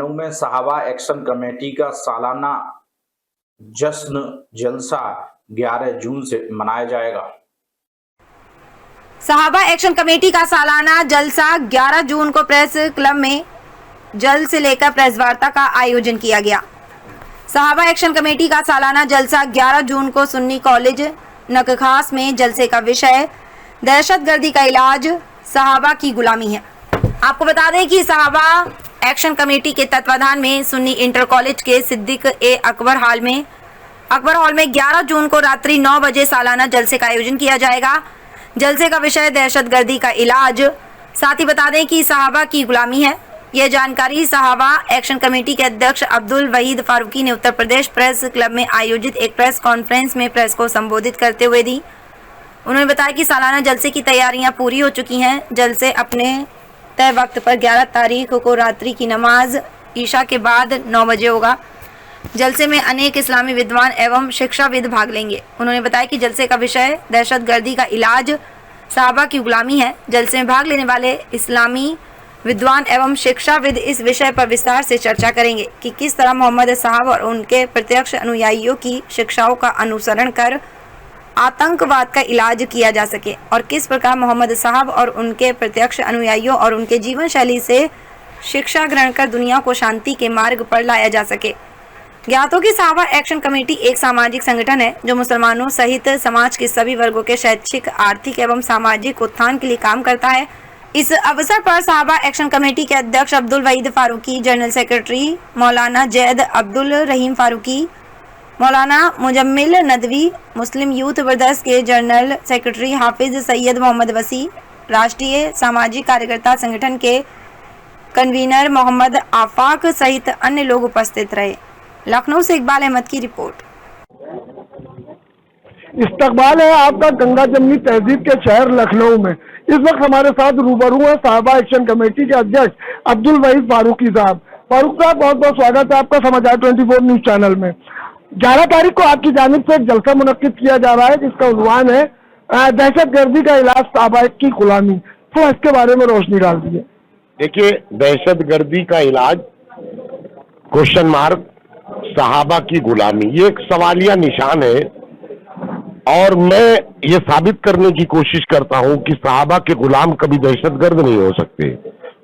लखनऊ में सहाबा action committee का सालाना जश्न जलसा 11 जून से मनाया जाएगा। सहाबा एक्शन कमेटी का सालाना जलसा 11 जून को प्रेस क्लब में जल से लेकर प्रेस वार्ता का आयोजन किया गया। सहाबा एक्शन कमेटी का सालाना जलसा 11 जून को सुन्नी कॉलेज नखखास में जलसे का विषय दहशतगर्दी का इलाज, सहाबा की गुलामी है। आपको बता दें कि सहाबा एक्शन कमेटी के तत्वाधान में सुन्नी इंटर कॉलेज के सिद्दीक ए अकबर हॉल में 11 जून को रात्रि 9 बजे सालाना जलसे का आयोजन किया जाएगा। जलसे का विषय दहशतगर्दी का इलाज, साथ ही बता दें कि सहाबा की गुलामी है। यह जानकारी सहाबा एक्शन कमेटी के अध्यक्ष अब्दुल वहीद फारूकी ने उत्तर प्रदेश प्रेस क्लब में आयोजित एक प्रेस कॉन्फ्रेंस में प्रेस को संबोधित करते हुए दी। उन्होंने बताया कि सालाना जलसे की तैयारियां पूरी हो चुकी हैं। जलसे अपने तय वक्त पर 11 तारीख को रात्रि की नमाज ईशा के बाद 9 बजे होगा। जलसे में अनेक इस्लामी विद्वान एवं शिक्षाविद भाग लेंगे। उन्होंने बताया कि जलसे का विषय दहशतगर्दी का इलाज, सहाबा की गुलामी है। जलसे में भाग लेने वाले इस्लामी विद्वान एवं शिक्षाविद इस विषय पर विस्तार से चर्चा करेंगे कि किस तरह मोहम्मद साहब और उनके प्रत्यक्ष अनुयायियों की शिक्षाओं का अनुसरण कर आतंकवाद का इलाज किया जा सके और किस प्रकार मोहम्मद साहब और उनके प्रत्यक्ष अनुयायियों और उनके जीवन शैली से शिक्षा ग्रहण कर दुनिया को शांति के मार्ग पर लाया जा सके। ज्ञात हो कि सहाबा एक्शन कमेटी एक सामाजिक संगठन है जो मुसलमानों सहित समाज के सभी वर्गों के शैक्षिक, आर्थिक एवं सामाजिक उत्थान के लिए काम करता है। इस अवसर पर सहाबा एक्शन कमेटी के अध्यक्ष अब्दुल वहीद फारूकी, जनरल सेक्रेटरी मौलाना जैद अब्दुल रहीम फारूकी, मौलाना मुजम्मिल नदवी, मुस्लिम यूथ ब्रदर्स के जनरल सेक्रेटरी हाफिज सैयद मोहम्मद वसी, राष्ट्रीय सामाजिक कार्यकर्ता संगठन के कन्वीनर मोहम्मद आफाक सहित अन्य लोग उपस्थित रहे। लखनऊ से इकबाल अहमद की रिपोर्ट। इस्तकबाल है आपका गंगा जमनी तहजीब के शहर लखनऊ में। इस वक्त हमारे साथ रूबरू है सहाबा एक्शन कमेटी के अध्यक्ष अब्दुल वहीद फारूकी साहब। फारूक साहब, बहुत बहुत स्वागत है आपका समाचार 24 न्यूज चैनल में। 11 तारीख को आपकी जानिब से एक जलसा मुनक्किद किया जा रहा है जिसका उन्वान है दहशतगर्दी का इलाज, सहाबा की गुलामी। तो इसके बारे में रोशनी डाल दीजिए। देखिए, दहशतगर्दी का इलाज क्वेश्चन मार्क, सहाबा की गुलामी, ये एक सवालिया निशान है और मैं ये साबित करने की कोशिश करता हूं कि सहाबा के गुलाम कभी दहशतगर्द नहीं हो सकते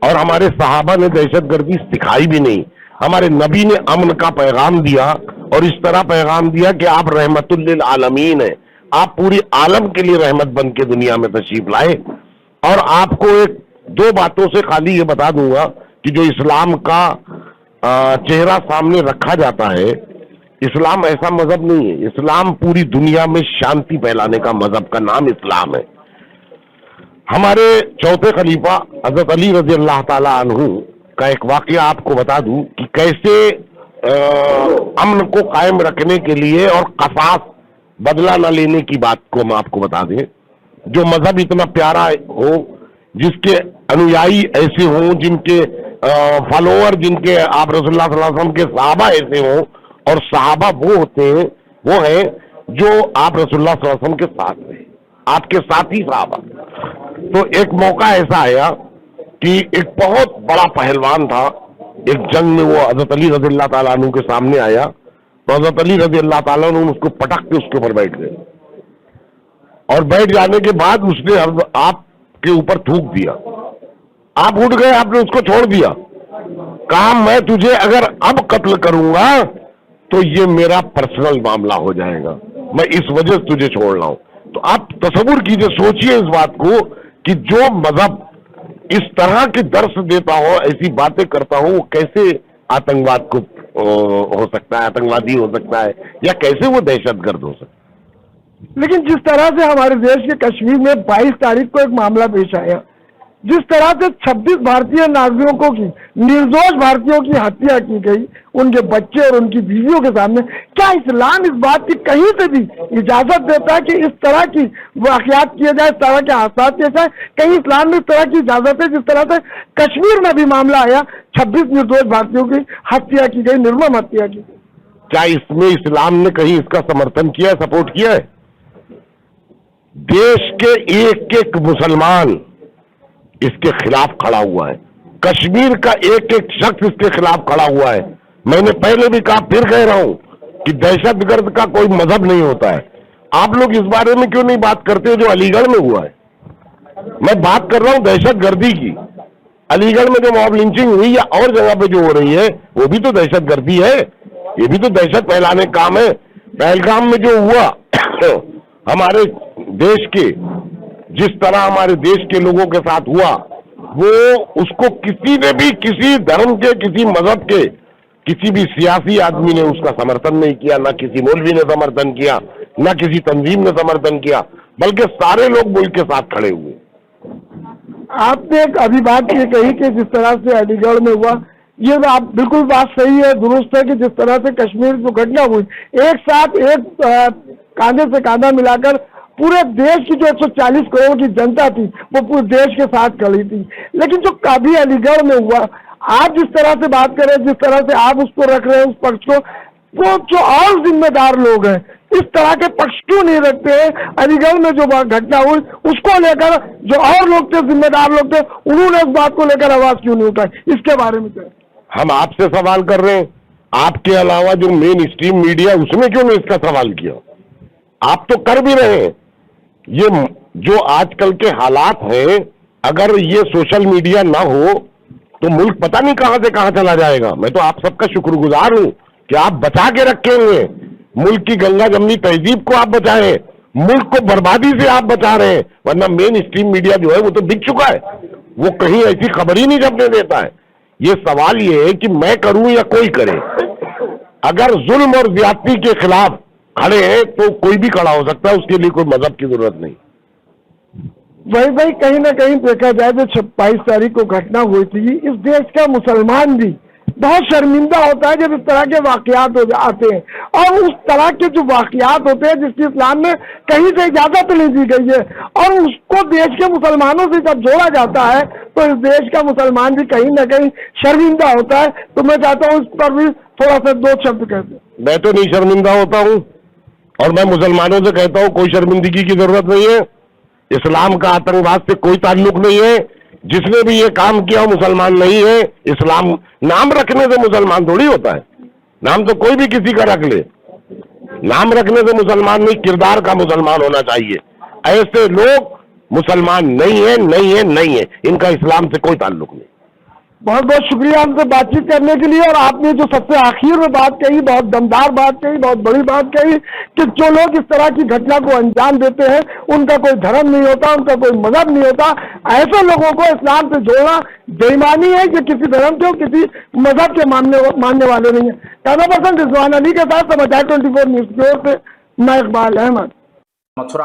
और हमारे सहाबा ने दहशतगर्दी सिखाई भी नहीं। हमारे नबी ने अमन का पैगाम दिया और इस तरह पैगाम दिया कि आप रहमतुल लिल आलमीन है, आप पूरी आलम के लिए रहमत बन के दुनिया में तशरीफ लाए। और आपको एक दो बातों से खाली ये बता दूंगा कि जो इस्लाम का चेहरा सामने रखा जाता है, इस्लाम ऐसा मजहब नहीं है। इस्लाम पूरी दुनिया में शांति फैलाने का मजहब का नाम इस्लाम है। हमारे चौथे खलीफा हजरत अली रजी अल्लाह ताला अन्हु का एक वाकया आपको बता दूं कि कैसे अमन को कायम रखने के लिए और कसास, बदला न लेने की बात को हम आपको बता दें। जो मजहब इतना प्यारा हो, जिसके अनुयायी ऐसे हों, जिनके फॉलोअर, जिनके आप रसूलुल्लाह सल्लल्लाहु अलैहि वसल्लम के सहाबा ऐसे हों, और सहाबा वो होते हैं, वो है जो आप रसूलुल्लाह सल्लल्लाहु अलैहि वसल्लम के साथ रहे, आपके साथी सहाबा। तो एक मौका ऐसा आया कि एक बहुत बड़ा पहलवान था, एक जंग में वो हजरत अली रज़ी अल्लाह ताला अन्हु के सामने आया, तो हजरत अली रज़ी अल्लाह ताला अन्हु उसको पटक के उसके ऊपर बैठ गए और बैठ जाने के बाद उसने आपके ऊपर थूक दिया। आप उठ गए, आपने उसको छोड़ दिया, कहा मैं तुझे अगर अब कत्ल करूंगा तो ये मेरा पर्सनल मामला हो जाएगा, मैं इस वजह से तुझे छोड़ रहा हूं। तो आप तसव्वुर कीजिए, सोचिए इस बात को कि जो मजहब इस तरह के दर्श देता हो, ऐसी बातें करता हो, वो कैसे आतंकवाद को हो सकता है, आतंकवादी हो सकता है, या कैसे वो दहशतगर्द हो सकता है। लेकिन जिस तरह से हमारे देश के कश्मीर में 22 तारीख को एक मामला पेश आया, जिस तरह से 26 भारतीय नागरिकों की, निर्दोष भारतीयों की हत्या की गई, उनके बच्चे और उनकी बीवियों के सामने, क्या इस्लाम इस बात की कहीं से भी इजाजत देता है कि इस तरह की वाकयात किए जाए, इस तरह के हादसा किए जाए? कहीं इस्लाम में इस तरह की इजाजत है? जिस तरह से कश्मीर में भी मामला आया, 26 निर्दोष भारतीयों की हत्या की गई, निर्मम हत्या की, क्या इसमें इस्लाम ने कहीं इसका समर्थन किया, सपोर्ट किया है? देश के एक एक मुसलमान इसके खिलाफ खड़ा हुआ है। कश्मीर का एक एक शख्स इसके खिलाफ खड़ा हुआ है। मैंने पहले भी कहा, फिर कह रहा हूं कि दहशतगर्द का कोई मजहब नहीं होता है। आप लोग इस बारे में क्यों नहीं बात करते जो अलीगढ़ में हुआ है? मैं बात कर रहा हूं दहशतगर्दी की। अलीगढ़ में जो मॉब लिंचिंग हुई या और जगह पे जो हो रही है, वो भी तो दहशतगर्दी है, ये भी तो दहशत फैलाने का काम है। पहलगाम में जो हुआ हमारे देश के, जिस तरह हमारे देश के लोगों के साथ हुआ, वो उसको किसी ने भी, किसी धर्म के, किसी मजहब के, किसी भी सियासी आदमी ने उसका समर्थन नहीं किया, ना किसी मौलवी ने समर्थन किया, ना किसी तंजीम ने समर्थन किया, बल्कि सारे लोग मुल्क के साथ खड़े हुए। आपने एक अभी बात ये कही कि जिस तरह से अलीगढ़ में हुआ, ये आप बिल्कुल बात सही है, दुरुस्त है कि जिस तरह से कश्मीर जो घटना हुई, एक साथ एक कांधे से कांधा मिलाकर पूरे देश की जो 140 करोड़ की जनता थी वो पूरे देश के साथ खड़ी थी। लेकिन जो कभी अलीगढ़ में हुआ, आप जिस तरह से बात कर रहे हैं, जिस तरह से आप उसको रख रहे हैं उस पक्ष को, वो जो और जिम्मेदार लोग हैं इस तरह के पक्ष क्यों नहीं रखते हैं? अलीगढ़ में जो घटना हुई उसको लेकर जो और लोग थे, जिम्मेदार लोग थे, उन्होंने उस बात को लेकर आवाज क्यों नहीं उठाई? इसके बारे में क्या हम आपसे सवाल कर रहे हैं, आपके अलावा जो मेन स्ट्रीम मीडिया उसने क्यों नहीं इसका सवाल किया? आप तो कर भी रहे हैं। ये जो आजकल के हालात हैं, अगर ये सोशल मीडिया ना हो तो मुल्क पता नहीं कहां से कहां चला जाएगा। मैं तो आप सबका शुक्रगुजार हूं कि आप बचा के रखे हुए मुल्क की गंगा जमनी तहजीब को, आप बचाए, मुल्क को बर्बादी से आप बचा रहे हैं। वरना मेन स्ट्रीम मीडिया जो है वो तो बिक चुका है, वो कहीं ऐसी खबर ही नहीं छपने देता है। ये सवाल ये है कि मैं करूं या कोई करे। अगर जुल्म और ज्यादती के खिलाफ खड़े हैं तो कोई भी खड़ा हो सकता है, उसके लिए कोई मजहब की जरूरत नहीं। वही भाई, कहीं ना कहीं देखा जाए तो 22 तारीख को घटना हुई थी, इस देश का मुसलमान भी बहुत शर्मिंदा होता है जब इस तरह के वाकयात हो आते हैं। और उस तरह के जो वाकयात होते हैं जिसकी इस्लाम में कहीं से इजाजत नहीं दी गई है, और उसको देश के मुसलमानों से जब जोड़ा जाता है तो इस देश का मुसलमान भी कहीं ना कहीं शर्मिंदा होता है। तो मैं चाहता हूँ इस पर भी थोड़ा सा 2 शब्द कह दें। मैं तो नहीं शर्मिंदा होता हूं, और मैं मुसलमानों से कहता हूं कोई शर्मिंदगी की जरूरत नहीं है। इस्लाम का आतंकवाद से कोई ताल्लुक नहीं है। जिसने भी ये काम किया मुसलमान नहीं है। इस्लाम नाम रखने से मुसलमान थोड़ी होता है, नाम तो कोई भी किसी का रख ले, नाम रखने से मुसलमान नहीं, किरदार का मुसलमान होना चाहिए। ऐसे लोग मुसलमान नहीं है, नहीं है, नहीं है, इनका इस्लाम से कोई ताल्लुक नहीं। बहुत बहुत शुक्रिया हमसे बातचीत करने के लिए। और आपने जो सबसे आखिर में बात कही, बहुत दमदार बात कही, बहुत बड़ी बात कही कि जो लोग इस तरह की घटना को अंजाम देते हैं उनका कोई धर्म नहीं होता, उनका कोई मजहब नहीं होता। ऐसे लोगों को इस्लाम से जोड़ना बेईमानी है कि किसी धर्म के, किसी मजहब के मानने वाले नहीं है। कैमरा पर्सन रिजवान अली के साथ समाचार 24 न्यूज की ओर से मैं इकबाल अहमद, मथुरा।